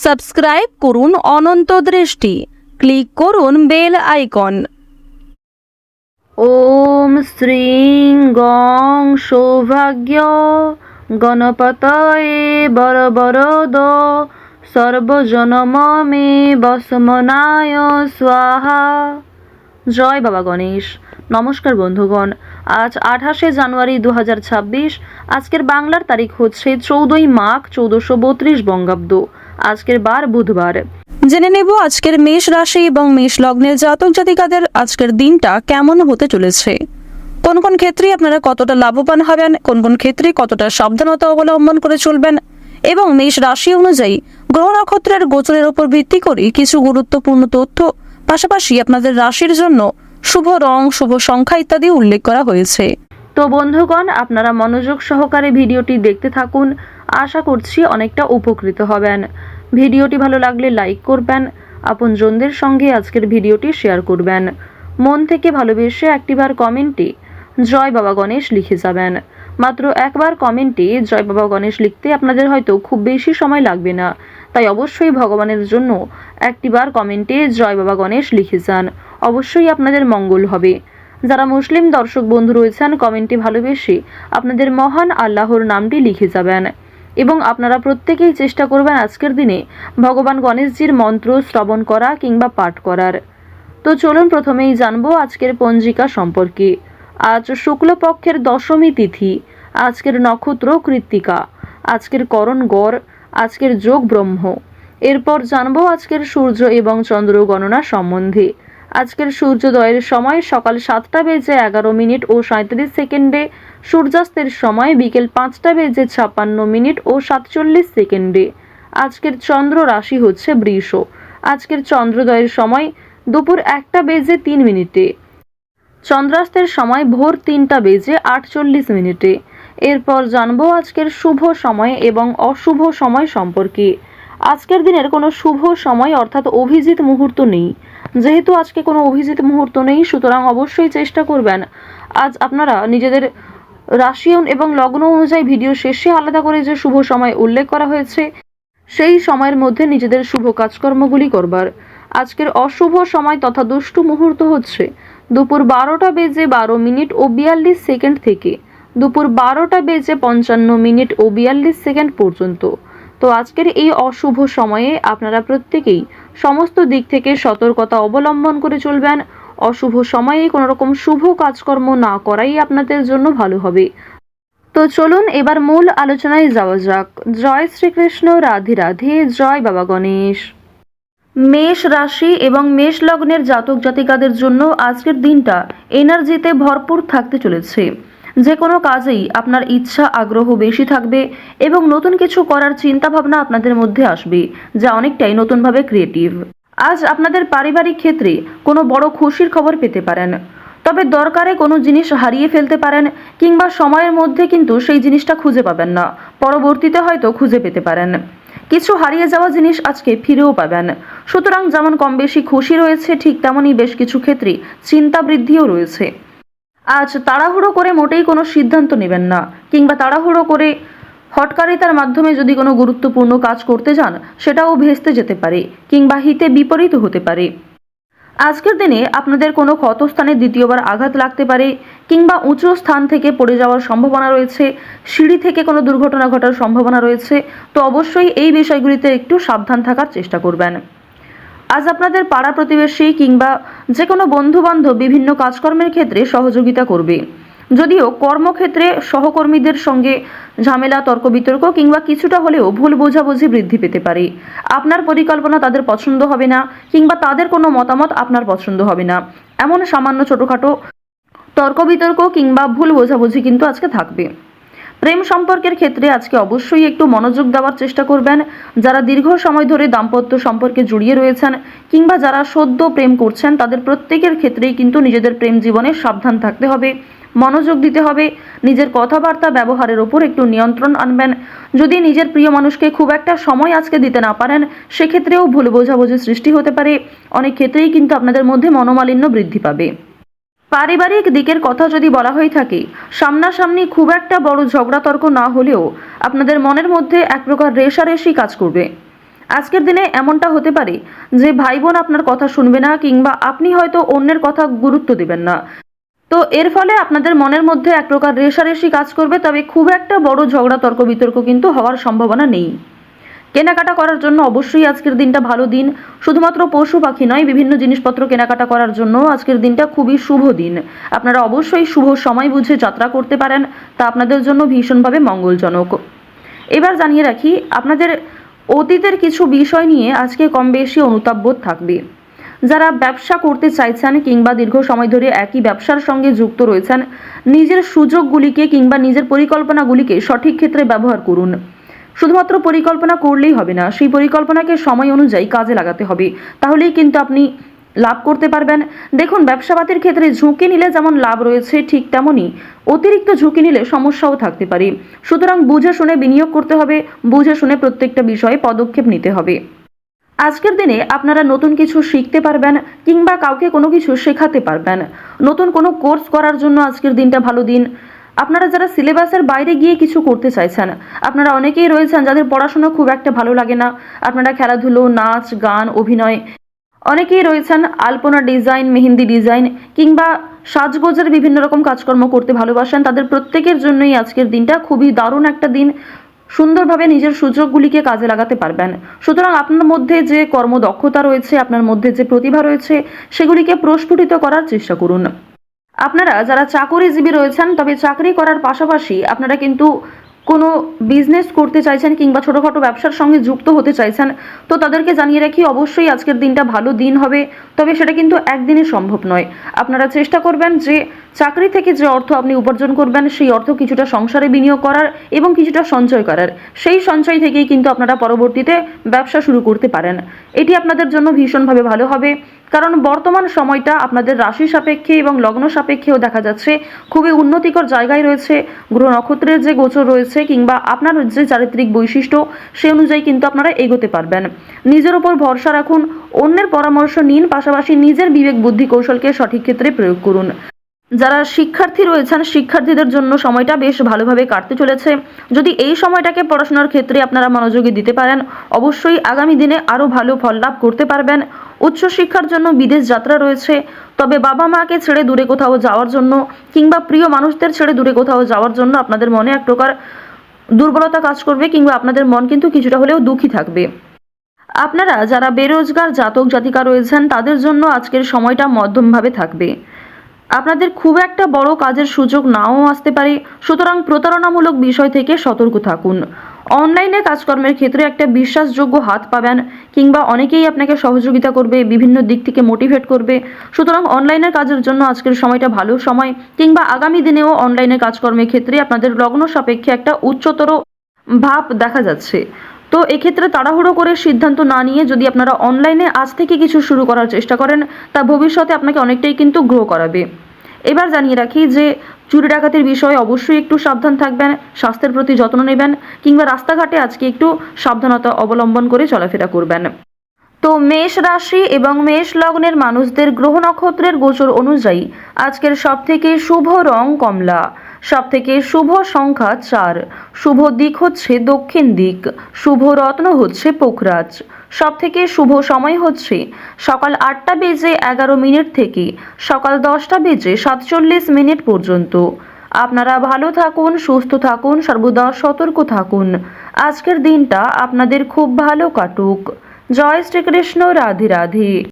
Subscribe করুন অনন্ত দৃষ্টি, click করুন বেল আইকন। ওম শ্রীং গং সৌভাগ্য গণপতয়ে বরবরদ সর্বজনম মে বসমনায় স্বাহা। জয় বাবা গণেশ। নমস্কার বন্ধুগণ, আজ 28শে জানুয়ারি 2026। আজকের বাংলার তারিখ হচ্ছে 14ই মাঘ 1432 বঙ্গাব্দ। আজকের বার বুধবার। জেনে নেব আজকের মেষ রাশি এবং মেষ লগ্নের জাতক জাতিকাদের আজকের দিনটা কেমন হতে চলেছে। কোন কোন ক্ষেত্রে আপনারা কতটা লাভবান হবেন, কোন কোন ক্ষেত্রে কতটা সাবধানতা অবলম্বন করে চলবেন এবং মেষ রাশি অনুযায়ী গ্রহ নক্ষত্রের গোচরের উপর ভিত্তি করে কিছু গুরুত্বপূর্ণ তথ্য, পাশাপাশি আপনাদের রাশির জন্য শুভ রং, শুভ সংখ্যা ইত্যাদি উল্লেখ করা হয়েছে। তো বন্ধুগণ, আপনারা মনোযোগ সহকারে ভিডিওটি দেখতে থাকুন। আশা করছি অনেকটা উপকৃত হবেন। ভিডিওটি ভালো লাগলে লাইক করবেন, আপনজনদের সঙ্গে আজকের ভিডিওটি শেয়ার করবেন। মন থেকে ভালোবেসে একটিবার কমেন্টে জয় বাবা গণেশ লিখে যাবেন। মাত্র একবার কমেন্টে জয় বাবা গণেশ লিখতে আপনাদের হয়তো খুব বেশি সময় লাগবে না, তাই অবশ্যই ভগবানের জন্য একটিবার কমেন্টে জয় বাবা গণেশ লিখে যান। অবশ্যই আপনাদের মঙ্গল হবে। যারা মুসলিম দর্শক বন্ধু রয়েছেন, কমেন্টে ভালোবেসে আপনাদের মহান আল্লাহর নামটি লিখে যাবেন এবং আপনারা প্রত্যেকেই চেষ্টা করবেন আজকের দিনে ভগবান গণেশজির মন্ত্র শ্রবণ করা কিংবা পাঠ করার। তো চলুন প্রথমেই জানবো আজকের পঞ্জিকা সম্পর্কে। আজ শুক্লপক্ষের দশমী তিথি, আজকের নক্ষত্র কৃত্তিকা, আজকের করণ গড়, আজকের যোগ ব্রহ্ম। এরপর জানবো আজকের সূর্য এবং চন্দ্র গণনা সম্বন্ধে। আজকের সূর্যোদয়ের সময় সকাল 7টা বেজে 11 মিনিট ও 37 সেকেন্ডে, সূর্যাস্তের সময় বিকেল 5টা বেজে 56 মিনিট ও 47 সেকেন্ডে। আজকের চন্দ্র রাশি হচ্ছে বৃষ। আজকের চন্দ্রোদয়ের সময় দুপুর 1টা বেজে 3 মিনিটে, চন্দ্রাস্তের সময় ভোর 3টা বেজে 48 মিনিটে। এরপর জানবো আজকের শুভ সময় এবং অশুভ সময় সম্পর্কে। আজকের দিনের কোনো শুভ সময় অর্থাৎ অভিজিৎ মুহূর্ত নেই। যেহেতু আজকে কোনো অভিজিৎ মুহূর্ত নেই, সুতরাং অবশ্যই চেষ্টা করবেন আজ আপনারা নিজেদের রাশি এবং লগ্ন অনুযায়ী ভিডিও শেষে আলাদা করে যে শুভ সময় উল্লেখ করা হয়েছে সেই সময়ের মধ্যে নিজেদের শুভ কাজকর্মগুলি করবার। আজকের অশুভ সময় তথা দুষ্টু মুহূর্ত হচ্ছে দুপুর 12টা বেজে 12 মিনিট ও 42 সেকেন্ড থেকে দুপুর 12টা বেজে 55 মিনিট ও 42 সেকেন্ড পর্যন্ত। তো আজকের এই অশুভ সময়ে আপনারা প্রত্যেকেই সমস্ত দিক থেকে সতর্কতা অবলম্বন করে চলবেন। অশুভ সময়ে কোনো রকম শুভ কাজকর্ম না করাই আপনাদের জন্য ভালো হবে। তো চলুন এবার মূল আলোচনায় যাওয়া যাক। জয় শ্রীকৃষ্ণ, রাধে রাধে, জয় বাবা গণেশ। মেষ রাশি এবং মেষ লগ্নের জাতক জাতিকাদের জন্য আজকের দিনটা এনার্জিতে ভরপুর থাকতে চলেছে। যে কোনো কাজেই আপনার ইচ্ছা আগ্রহ বেশি থাকবে এবং নতুন কিছু করার চিন্তা ভাবনা আপনাদের মধ্যে আসবে, যা অনেকটাই নতুনভাবে ক্রিয়েটিভ। আজ আপনাদের পারিবারিক ক্ষেত্রে কোনো বড় খুশির খবর পেতে পারেন, তবে দরকারে কোনো জিনিস হারিয়ে ফেলতে পারেন কিংবা সময়ের মধ্যে কিন্তু সেই জিনিসটা খুঁজে পাবেন না, পরবর্তীতে হয়তো খুঁজে পেতে পারেন। কিছু হারিয়ে যাওয়া জিনিস আজকে ফিরেও পাবেন। সুতরাং যেমন কম বেশি খুশি রয়েছে, ঠিক তেমনই বেশ কিছু ক্ষেত্রে চিন্তা বৃদ্ধিও রয়েছে। আজ তাড়াহুড়ো করে মোটেই কোনো সিদ্ধান্ত নেবেন না, কিংবা তাড়াহুড়ো করে হঠকারিতার মাধ্যমে যদি কোনো গুরুত্বপূর্ণ কাজ করতে যান সেটাও ভেস্তে যেতে পারে কিংবা হিতে বিপরীত হতে পারে। আজকের দিনে আপনাদের কোনো ক্ষতস্থানে দ্বিতীয়বার আঘাত লাগতে পারে কিংবা উঁচু স্থান থেকে পড়ে যাওয়ার সম্ভাবনা রয়েছে, সিঁড়ি থেকে কোনো দুর্ঘটনা ঘটার সম্ভাবনা রয়েছে। তো অবশ্যই এই বিষয়গুলিতে একটু সাবধান থাকার চেষ্টা করবেন। আজ আপনাদের পাড়া প্রতিবেশী কিংবা যে কোনো বন্ধুবান্ধব বিভিন্ন কাজকর্মের ক্ষেত্রে সহযোগিতা করবে। যদিও কর্মক্ষেত্রে সহকর্মীদের সঙ্গে ঝামেলা, তর্ক বিতর্ক কিংবা কিছুটা হলেও ভুল বোঝাবুঝি বৃদ্ধি পেতে পারে। আপনার পরিকল্পনা তাদের পছন্দ হবে না কিংবা তাদের কোনো মতামত আপনার পছন্দ হবে না, এমন সামান্য ছোটোখাটো তর্ক বিতর্ক কিংবা ভুল বোঝাবুঝি কিন্তু আজকে থাকবে। প্রেম সম্পর্কের ক্ষেত্রে আজকে অবশ্যই একটু মনোযোগ দেওয়ার চেষ্টা করবেন। যারা দীর্ঘ সময় ধরে দাম্পত্য সম্পর্কে জড়িয়ে রয়েছেন কিংবা যারা সদ্য প্রেম করছেন, তাদের প্রত্যেকের ক্ষেত্রেই কিন্তু নিজেদের প্রেম জীবনে সাবধান থাকতে হবে, মনোযোগ দিতে হবে। নিজের কথাবার্তা ব্যবহারের ওপর একটু নিয়ন্ত্রণ আনবেন। যদি নিজের প্রিয় মানুষকে খুব একটা সময় আজকে দিতে না পারেন, সেক্ষেত্রেও ভুল বোঝাবুঝি সৃষ্টি হতে পারে। অনেক ক্ষেত্রেই কিন্তু আপনাদের মধ্যে মনোমালিন্য বৃদ্ধি পাবে। পারিবারিক দিকের কথা যদি বলা হয়ে থাকে, সামনাসামনি খুব একটা বড় ঝগড়া তর্ক না হলেও আপনাদের মনের মধ্যে এক প্রকার রেষারেষি কাজ করবে। আজকের দিনে এমনটা হতে পারে যে ভাই বোন আপনার কথা শুনবে না, কিংবা আপনি হয়তো অন্যের কথা গুরুত্ব দিবেন না। তো এর ফলে আপনাদের মনের মধ্যে এক প্রকার রেষারেষি কাজ করবে, তবে খুব একটা বড় ঝগড়া তর্ক বিতর্ক কিন্তু হওয়ার সম্ভাবনা নেই। কেনাকাটা করার জন্য অবশ্যই আজকের দিনটা ভালো দিন। শুধুমাত্র পশু পাখি নয়, বিভিন্ন জিনিসপত্র কেনাকাটা করার জন্য আজকের দিনটা খুবই শুভ দিন। আপনারা অবশ্যই শুভ সময় বুঝে যাত্রা করতে পারেন, তা আপনাদের জন্য ভীষণভাবে মঙ্গলজনক। এবার জানিয়ে রাখি, আপনাদের অতীতের কিছু বিষয় নিয়ে আজকে কম বেশি অনুতাপ বোধ থাকবে। যারা ব্যবসা করতে চাইছেন কিংবা দীর্ঘ সময় ধরে একই ব্যবসার সঙ্গে যুক্ত রয়েছেন, নিজের সুযোগগুলিকে কিংবা নিজের পরিকল্পনাগুলিকে সঠিক ক্ষেত্রে ব্যবহার করুন। শুধুমাত্র পরিকল্পনা করলেই হবে না, সেই পরিকল্পনাকে সময় অনুযায়ী কাজে লাগাতে হবে, তাহলেই কিন্তু আপনি লাভ করতে পারবেন। দেখুন, ব্যবসাপাতির ক্ষেত্রে ঝুঁকি নিলে যেমন লাভ রয়েছে, ঠিক তেমনই অতিরিক্ত ঝুঁকি নিলে সমস্যাও থাকতে পারে। সুতরাং বুঝে শুনে বিনিয়োগ করতে হবে, বুঝে শুনে প্রত্যেকটা বিষয়ে পদক্ষেপ নিতে হবে। আজকের দিনে আপনারা নতুন কিছু শিখতে পারবেন কিংবা কাউকে কোনো কিছু শেখাতে পারবেন। নতুন কোনো কোর্স করার জন্য আজকের দিনটা ভালো দিন। আপনারা যারা সিলেবাসের বাইরে গিয়ে কিছু করতে চাইছেন, আপনারা অনেকেই রয়েছেন যাদের পড়াশোনা খুব একটা ভালো লাগে না, আপনারা খেলাধুলো, নাচ, গান, অভিনয়, অনেকেই রয়েছেন আলপনা ডিজাইন, মেহেন্দি ডিজাইন কিংবা সাজগোজের বিভিন্ন রকম কাজকর্ম করতে ভালোবাসেন, তাদের প্রত্যেকের জন্যই আজকের দিনটা খুবই দারুণ একটা দিন। সুন্দরভাবে নিজের সুযোগগুলিকে কাজে লাগাতে পারবেন। সুতরাং আপনার মধ্যে যে কর্মদক্ষতা রয়েছে, আপনার মধ্যে যে প্রতিভা রয়েছে, সেগুলিকে প্রস্ফুটিত করার চেষ্টা করুন। আপনারা যারা চাকরিজীবী রয়েছেন, তবে চাকরি করার পাশাপাশি আপনারা কিন্তু কোনো বিজনেস করতে চাইছেন কিংবা ছোটোখাটো ব্যবসার সঙ্গে যুক্ত হতে চাইছেন, তো তাদেরকে জানিয়ে রাখি অবশ্যই আজকের দিনটা ভালো দিন হবে, তবে সেটা কিন্তু একদিনে সম্ভব নয়। আপনারা চেষ্টা করবেন যে চাকরি থেকে যে অর্থ আপনি উপার্জন করবেন, সেই অর্থ কিছুটা সংসারে বিনিয়োগ করার এবং কিছুটা সঞ্চয় করার। সেই সঞ্চয় থেকেই কিন্তু আপনারা পরবর্তীতে ব্যবসা শুরু করতে পারেন। এটি আপনাদের জন্য ভীষণভাবে ভালো হবে, কারণ বর্তমান সময়টা আপনাদের রাশি সাপেক্ষে এবং লগ্ন সাপেক্ষেও দেখা যাচ্ছে খুবই উন্নতিকর জায়গায় রয়েছে। গ্রহ নক্ষত্রের যে গোচর রয়েছে কিংবা আপনার যে চারিত্রিক বৈশিষ্ট্য, সে অনুযায়ী কিন্তু আপনারা এগোতে পারবেন। নিজের উপর ভরসা রাখুন, অন্যের পরামর্শ নিন, পাশাপাশি নিজের বিবেক বুদ্ধি কৌশলকে সঠিক ক্ষেত্রে প্রয়োগ করুন। যারা শিক্ষার্থী রয়েছেন, শিক্ষার্থীদের জন্য সময়টা বেশ ভালোভাবে কাটতে চলেছে। যদি এই সময়টাকে পড়াশোনার ক্ষেত্রে আপনারা মনোযোগী দিতে পারেন, অবশ্যই আগামী দিনে আরও ভালো ফল লাভ করতে পারবেন। উচ্চশিক্ষার জন্য বিদেশ যাত্রা রয়েছে, তবে বাবা মাকে ছেড়ে দূরে কোথাও যাওয়ার জন্য কিংবা প্রিয় মানুষদের ছেড়ে দূরে কোথাও যাওয়ার জন্য আপনাদের মনে এক প্রকার দুর্বলতা কাজ করবে, কিংবা আপনাদের মন কিন্তু কিছুটা হলেও দুঃখী থাকবে। আপনারা যারা বেরোজগার জাতক জাতিকা রয়েছেন, তাদের জন্য আজকের সময়টা মধ্যমভাবে থাকবে। আপনাদের খুব একটা বড় কাজের সুযোগ নাও আসতে পারে, সুতরাং প্রতারণামূলক বিষয় থেকে সতর্ক থাকুন। অনলাইনে কাজকর্মের ক্ষেত্রে একটা বিশ্বাসযোগ্য হাত পাবেন, কিংবা অনেকেই আপনাকে সহযোগিতা করবে, বিভিন্ন দিক থেকে মোটিভেট করবে। সুতরাং অনলাইনের কাজের জন্য আজকের সময়টা ভালো সময়, কিংবা আগামী দিনেও অনলাইনে কাজকর্মের ক্ষেত্রে আপনাদের লগ্ন সাপেক্ষে একটা উচ্চতর ভাব দেখা যাচ্ছে। তো এক্ষেত্রে তাড়াহুড়ো করে সিদ্ধান্ত না নিয়ে যদি আপনারা অনলাইনে আজ থেকে কিছু শুরু করার চেষ্টা করেন, তা ভবিষ্যতে আপনাকে অনেকটাই কিন্তু গ্রো করাবে। এবার জানিয়ে রাখি যে চুরি ডাকাতির বিষয়ে অবশ্যই একটু সাবধান থাকবেন, স্বাস্থ্যের প্রতি যত্ন নেবেন, কিংবা রাস্তাঘাটে আজকে একটু সাবধানতা অবলম্বন করে চলাফেরা করবেন। তো মেষ রাশি এবং মেষ লগ্নের মানুষদের গ্রহ নক্ষত্রের গোচর অনুযায়ী আজকের সবথেকে শুভ রং কমলা, সবথেকে শুভ সংখ্যা 4, শুভ দিক হচ্ছে দক্ষিণ দিক, শুভ রত্ন হচ্ছে পোখরাজ, সবথেকে শুভ সময় হচ্ছে সকাল 8:11 থেকে সকাল 10:47 পর্যন্ত। আপনারা ভালো থাকুন, সুস্থ থাকুন, সর্বদা সতর্ক থাকুন। আজকের দিনটা আপনাদের খুব ভালো কাটুক। জয় শ্রীকৃষ্ণ, রাধে রাধে।